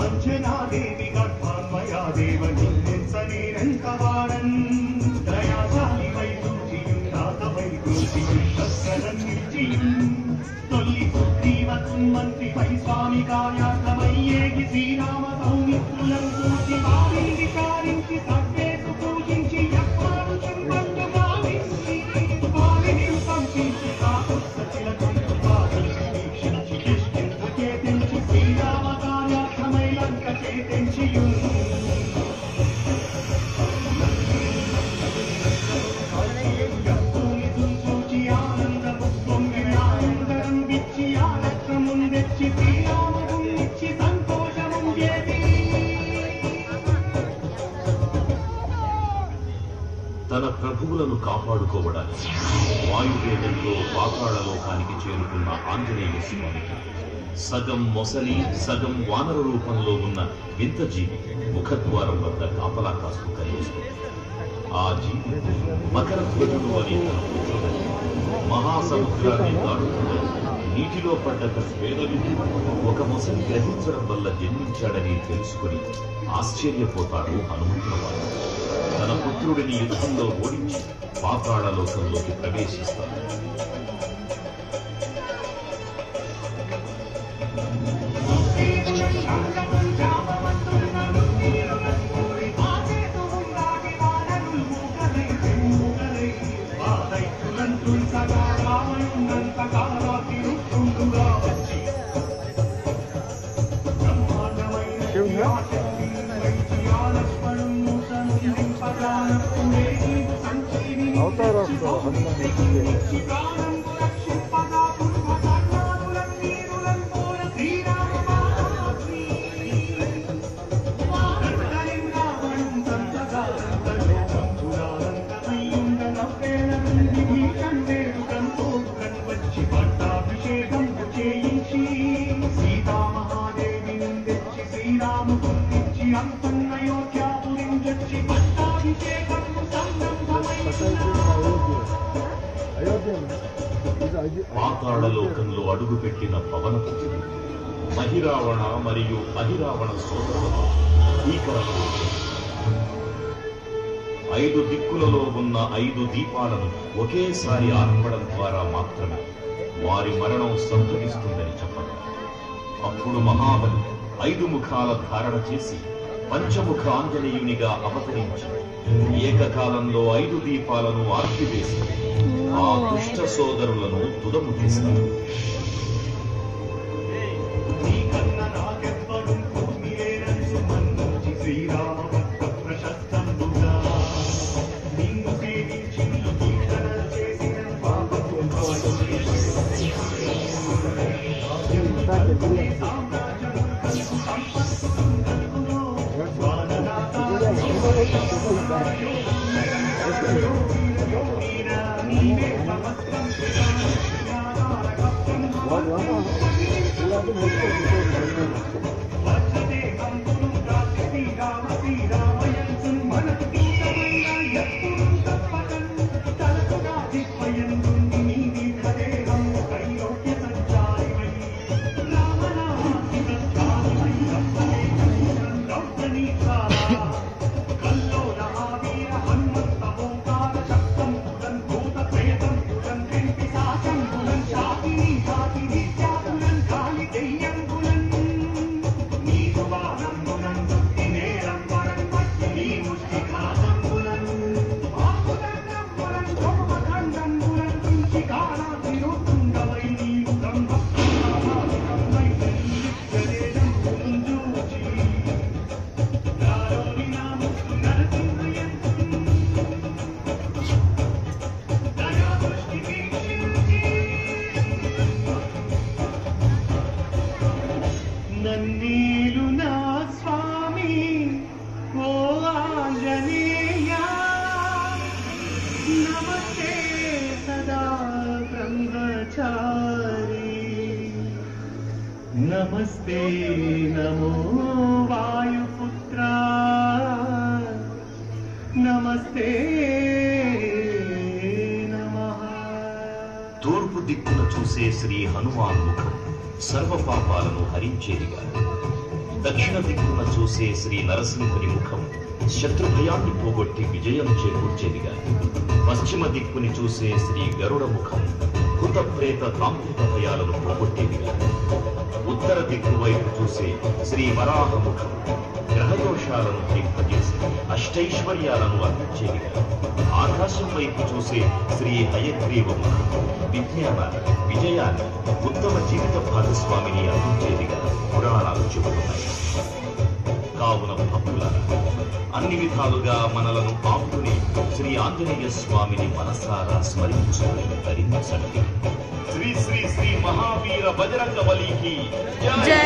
అంజనాదేవి గర్భాన్మయా దేవ నిన్నెంతనేనంతవాడన్ దయాశాలి వైదూజియుం నాథ వైదూజియుం తస్కరన్ నిల్చియుం తొల్లి సుగ్రీవకుం మంత్రిపై స్వామి కార్యార్థమయ్యేగి శ్రీరామ సౌమిత్రులం కూర్చి వారిని విచారించి సర్వేసు పూజించి యజ్ఞాలు చింపండు భావించి వారిని పంపించి కాకుత్సచిలకుండు వారిని వీక్షించి కిష్కింధు చేతించి శ్రీరామ కార్యార్థమై లంక చేతించియుం తన ప్రభువులను కాపాడుకోవడానికి వాయువేగంలో పాతాళలోకానికి చేరుకున్న ఆంజనేయ స్వామికి సగం మొసలి సగం వానర రూపంలో ఉన్న వింత జీవి ముఖద్వారం వద్ద కాపలా కాస్తూ కనిపిస్తుంది. ఆ జీవి మకర ధ్వజుడు అనే తన పుత్రుడని మహాసముద్రాన్ని దాటుతుందని నీటిలో పడ్డ స్వేదవిధి ఒక మొసలి గ్రహించడం వల్ల జన్మించాడని తెలుసుకుని ఆశ్చర్యపోతాడు హనుమంతుల వారు. తన పుత్రుడిని యుద్ధంలో ఓడించి పాతాళలోకంలోకి ప్రవేశిస్తాడు. పాతాళలోకంలో అడుగుపెట్టిన పవనపుత్రుడు మహిరావణ మరియు అహిరావణ సోదరులతో భీకరంగా 5 దిక్కులలో ఉన్న 5 దీపాలను ఒకేసారి ఆర్పడం ద్వారా మాత్రమే వారి మరణం సంభవిస్తుందని చెప్పడం. అప్పుడు మహాబలి 5 ముఖాల ధారణ చేసి పంచముఖ ఆంజనేయునిగా అవతరించి ఏకకాలంలో 5 దీపాలను ఆర్పివేసి ఆ దుష్ట సోదరులను తుదముట్టిస్తారు. नमस्ते नमो वायुपुत्रा नमस्ते नमः। తూర్పు దిక్కున చూసే శ్రీ హనుమాన్ ముఖం సర్వ పాపాలను హరించేదిగా దక్షిణ దిక్కున చూసే శ్రీ నరసింహుని ముఖం శత్రుభయాన్ని పోగొట్టి విజయం చేకూర్చేదిగా, పశ్చిమ దిక్కుని చూసే శ్రీ గరుడ ముఖం భూత ప్రేత తాంత్రిక భయాలను పోగొట్టేదిగా, ఉత్తర దిక్కు వైపు చూసే శ్రీ వరాహ ముఖం గ్రహదోషాలను తీర్పజేసి అష్టైశ్వర్యాలను అందించేదిగా, ఆకాశం వైపు చూసే శ్రీ హయగ్రీవ ముఖం విజ్ఞాన విజయాన్ని ఉత్తమ జీవిత భాగస్వామిని అందించేదిగా పురాణాలు చెబుతున్నాయి. కావున భక్తులారా, అన్ని విధాలుగా మనలను ఆపుకుని శ్రీ ఆంజనేయ స్వామిని మనసారా స్మరించుకుని ధరించండి. శ్రీ శ్రీ శ్రీ మహావీర బజరంగ బలికి జై.